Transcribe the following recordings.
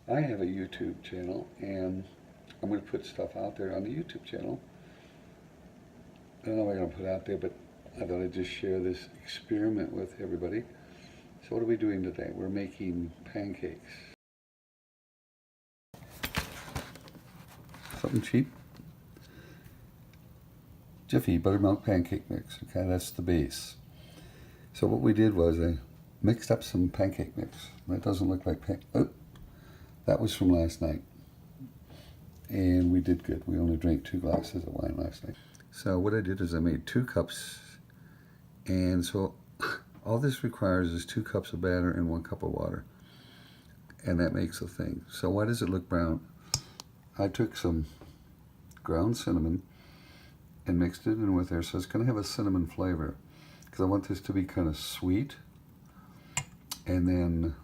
I have a YouTube channel, and I'm going to put stuff out there on the YouTube channel. I don't know what I'm going to put out there, but I thought I'd just share this experiment with everybody. So what are we doing today? We're making pancakes. Something cheap. Jiffy buttermilk pancake mix. Okay, that's the base. So what we did was I mixed up some pancake mix. That doesn't look like that was from last night. And we did good. We only drank 2 glasses of wine last night. So what I did is I made 2 cups. And so all this requires is 2 cups of batter and 1 cup of water. And that makes the thing. So why does it look brown? I took some ground cinnamon and mixed it in with there. So it's going to have a cinnamon flavor, because I want this to be kind of sweet. And then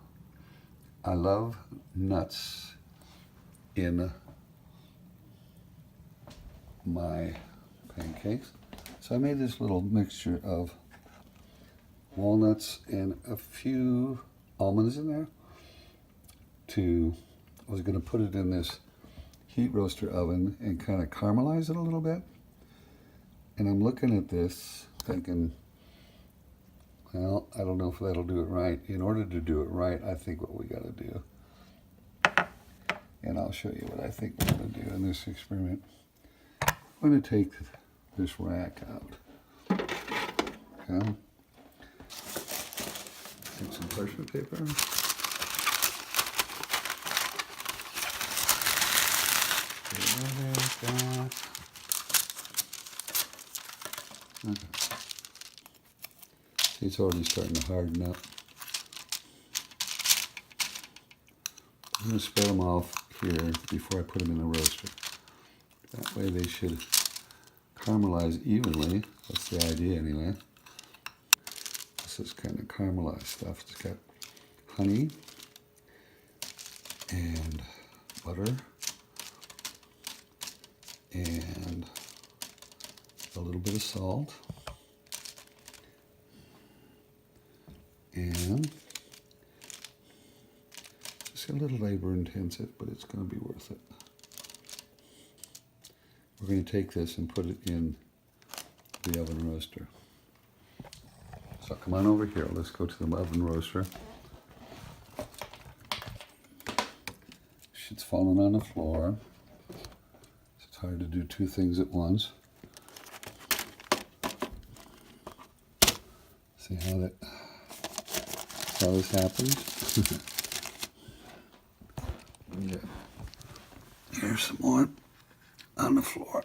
I love nuts in my pancakes. So I made this little mixture of walnuts and a few almonds in there. I was going to put it in this heat roaster oven and kind of caramelize it a little bit. And I'm looking at this thinking, well, I don't know if that'll do it right. In order to do it right, I think what we got to do, and I'll show you what I think we're going to do in this experiment. I'm going to take this rack out. Okay. Take some parchment paper. Okay. See, it's already starting to harden up. I'm going to spread them off here before I put them in the roaster. That way they should caramelize evenly. That's the idea anyway. This is kind of caramelized stuff. It's got honey and butter and a little bit of salt and just a little labor intensive, but it's going to be worth it. We're going to take this and put it in the oven roaster. So come on over here. Let's go to the oven roaster. Shit's falling on the floor. It's hard to do 2 things at once. See how this happens? Yeah. Here's some more on the floor.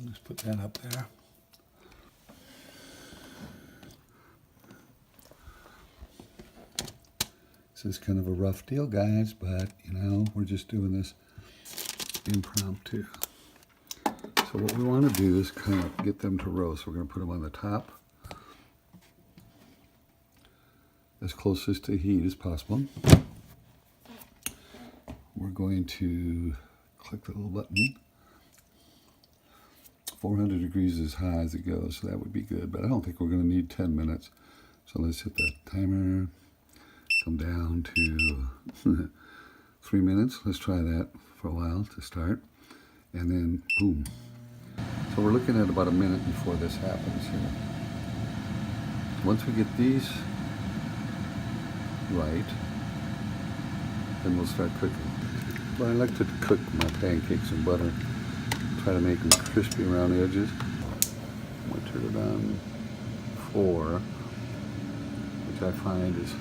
Let's put that up there. This is kind of a rough deal, guys, but you know, we're just doing this impromptu. So what we want to do is kind of get them to roast. We're going to put them on the top, as closest to heat as possible. We're going to click the little button. 400 degrees is high as it goes, so that would be good, but I don't think we're going to need 10 minutes. So let's hit the timer, come down to 3 minutes. Let's try that for a while to start, and then boom. So we're looking at about a minute before this happens here. Once we get these right, then we'll start cooking. But I like to cook my pancakes in butter, try to make them crispy around the edges. I'm going to turn it on 4, which I find is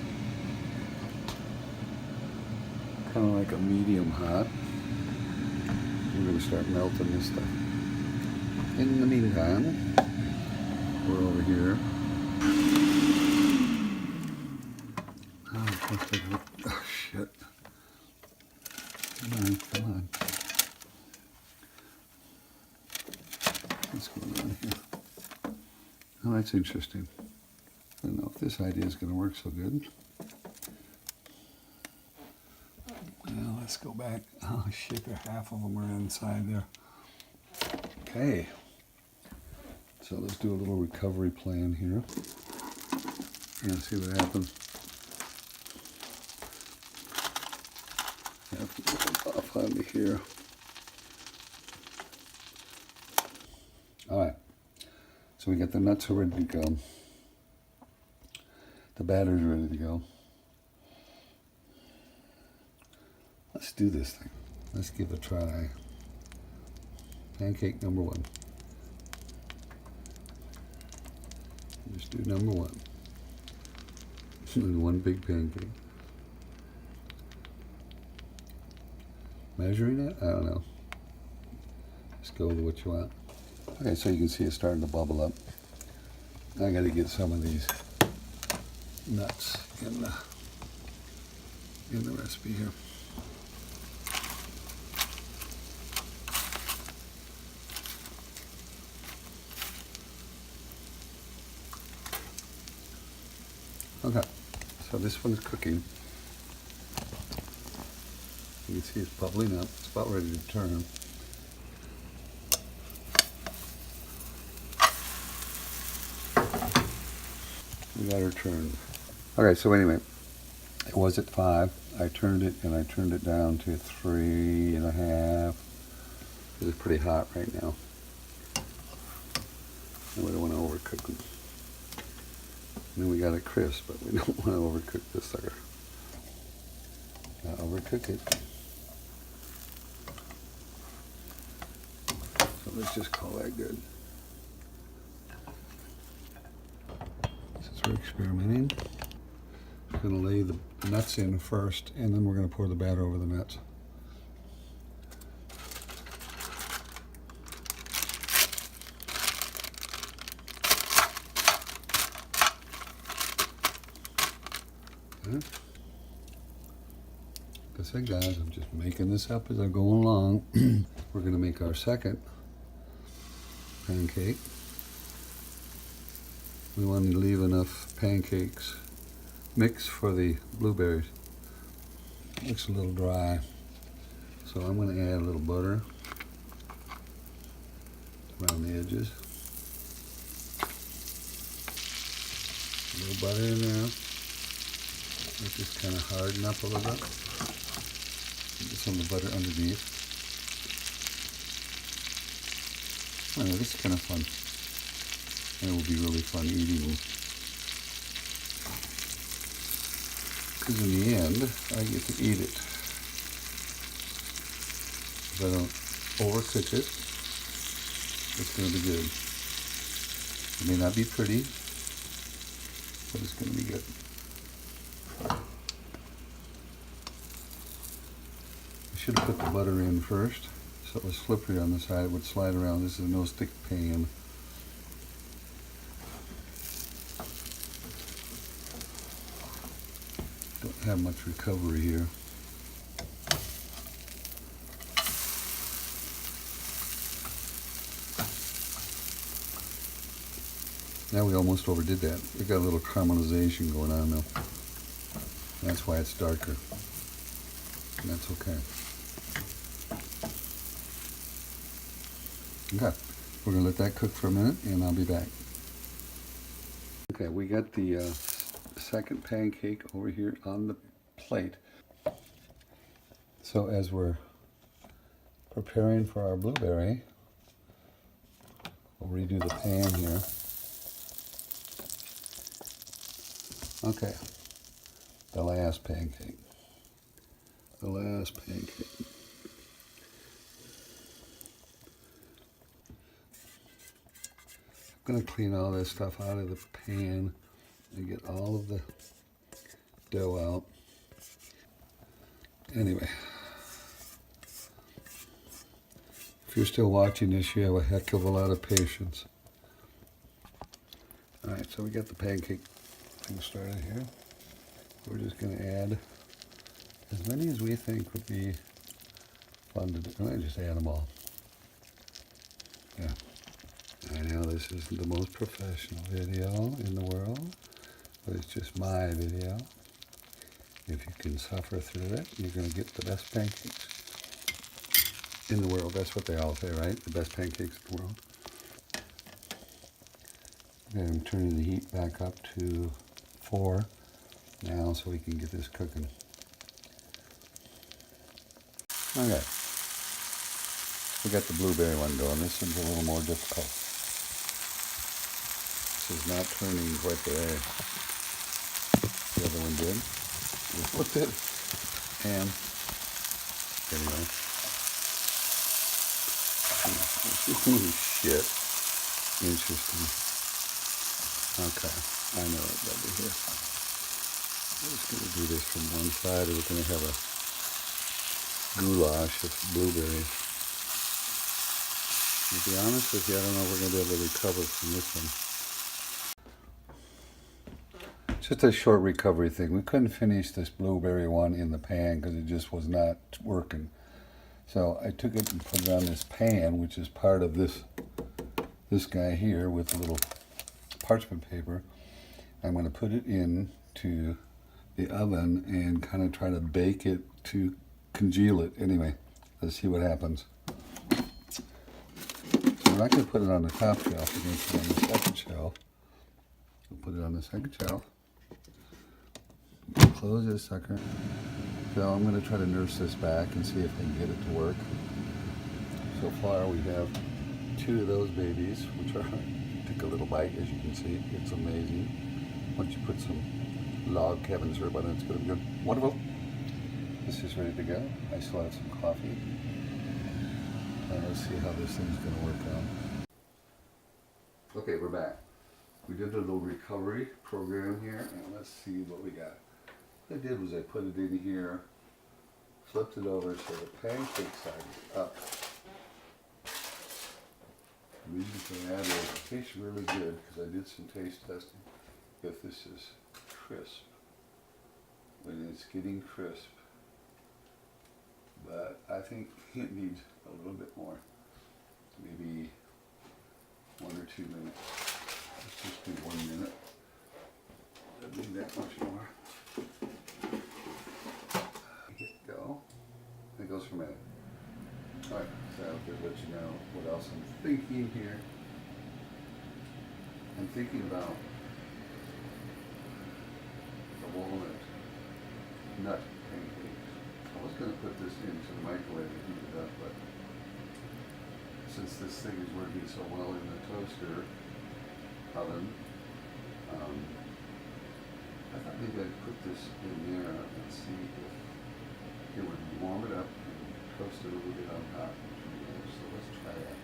kind of like a medium hot. We're going to start melting this stuff. In the meantime, we're over here. Oh, shit. Come on. What's going on here? Oh, that's interesting. I don't know if this idea is going to work so good. Well, let's go back. Oh, shit, half of them are inside there. Okay. So let's do a little recovery plan here and see what happens. plenty here. All right, so we got the nuts are ready to go. The batter's ready to go. Let's do this thing. Let's give it a try. Pancake number one. Just do number one. One big pancake. Measuring it? I don't know. Just go with what you want. Okay, so you can see it's starting to bubble up. I got to get some of these nuts in the recipe here. Okay, so this one's cooking. You can see it's bubbling up. It's about ready to turn. We got her turned. Okay, so anyway, it was at 5. I turned it and I turned it down to 3.5. It's pretty hot right now. And we don't want to overcook them. And then we got it crisp, but we don't want to overcook this sucker. Not overcook it. So let's just call that good. Since we're experimenting, I'm going to lay the nuts in first, and then we're going to pour the batter over the nuts. Like I said, guys, I'm just making this up as I go along. We're going to make our second pancake. We want to leave enough pancakes mix for the blueberries. Looks a little dry, so I'm going to add a little butter around the edges. A little butter in there. Let this kind of harden up a little bit. Get some of the butter underneath. I know, this is kind of fun. And it will be really fun eating them. Because in the end, I get to eat it. If I don't overcook it, it's going to be good. It may not be pretty, but it's going to be good. Should have put the butter in first, so it was slippery on the side. It would slide around. This is a no-stick pan. Don't have much recovery here. Now we almost overdid that. We got a little caramelization going on now. That's why it's darker. And that's okay. Okay, we're going to let that cook for a minute, and I'll be back. Okay, we got the second pancake over here on the plate. So as we're preparing for our blueberry, we'll redo the pan here. Okay, the last pancake. The last pancake. I'm going to clean all this stuff out of the pan and get all of the dough out. Anyway, if you're still watching this, you have a heck of a lot of patience. Alright, so we got the pancake thing started here. We're just going to add as many as we think would be fun to do. I'm going to just add them all. Yeah. I know this isn't the most professional video in the world, but it's just my video. If you can suffer through it, you're going to get the best pancakes in the world. That's what they all say, right? The best pancakes in the world. Okay, I'm turning the heat back up to 4 now so we can get this cooking. Okay. We got the blueberry one going. This one's a little more difficult. This is not turning quite the way the other one did. We flipped it, and anyway. Oh shit. Interesting. Okay, I know what I'll do here. I'm just going to do this from one side, and we're going to have a goulash of blueberries. To be honest with you, I don't know if we're going to be able to recover from this one. Just a short recovery thing. We couldn't finish this blueberry one in the pan because it just was not working. So I took it and put it on this pan, which is part of this guy here with a little parchment paper. I'm going to put it into the oven and kind of try to bake it to congeal it. Anyway, let's see what happens. So we're not going to put it on the top shelf. We're going to put it on the second shelf. We'll put it on the second shelf. Close this sucker. So I'm going to try to nurse this back and see if I can get it to work. So far we have 2 of those babies, which are, take a little bite, as you can see. It's amazing. Once you put some log cabin syrup on it, it's going to be good. Wonderful. This is ready to go. I still have some coffee. Let's see how this thing's going to work out. Okay, we're back. We did a little recovery program here, and let's see what we got. What I did was I put it in here, flipped it over so the pancake side is up. The reason for that is it tastes really good because I did some taste testing. If this is crisp, when it's getting crisp, but I think it needs a little bit more, maybe 1 or 2 minutes. Let's just do 1 minute. Doesn't need that much more. Hit go. It goes for a minute. Alright, so I'll just let you know what else I'm thinking here. I'm thinking about the walnut nut pancakes. I was going to put this into the microwave and heat it up, but since this thing is working so well in the toaster oven, I thought maybe I'd put this in there and see if it would warm it up and toast it a little bit on top. So let's try that.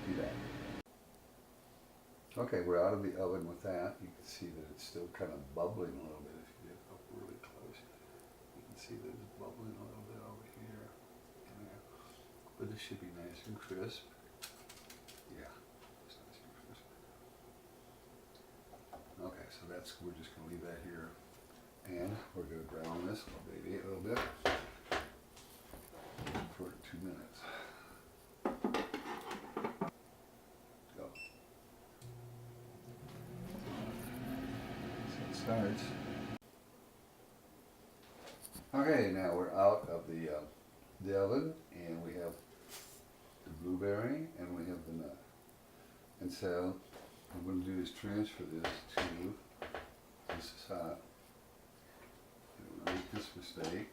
Do that. Okay, we're out of the oven with that. You can see that it's still kind of bubbling a little bit if you get up really close. You can see that it's bubbling a little bit over here. But it should be nice and crisp. Yeah, it's nice and crisp. Okay, so we're just going to leave that here. And we're going to brown this little baby a little bit for 2 minutes. Go. So it starts. Okay, now we're out of the oven, and we have the blueberry and we have the nut. And so what I'm going to do is transfer this to this is hot. You don't want to make this mistake.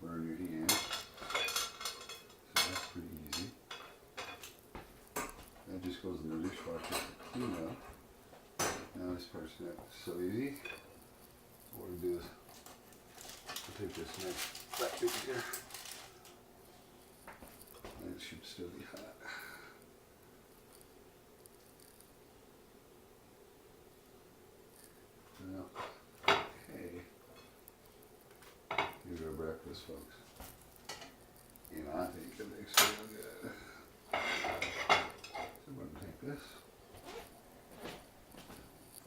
Burn your hand. So that's pretty easy. That just goes in the dishwasher to clean up. Now this part's not so easy. What we'll do is we'll take this nice flat piece here. And it should still be hot. Okay. Here's our breakfast, folks. And I think it makes it real good. So we're going to take this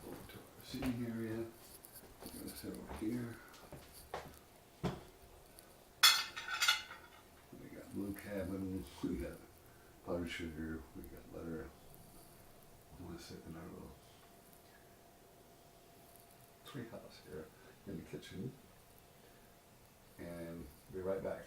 over to our seating area. I'm going to sit over here. We got blue cabin, we got powdered sugar, we got butter. I'm going to sit in our little treehouse here in the kitchen and be right back.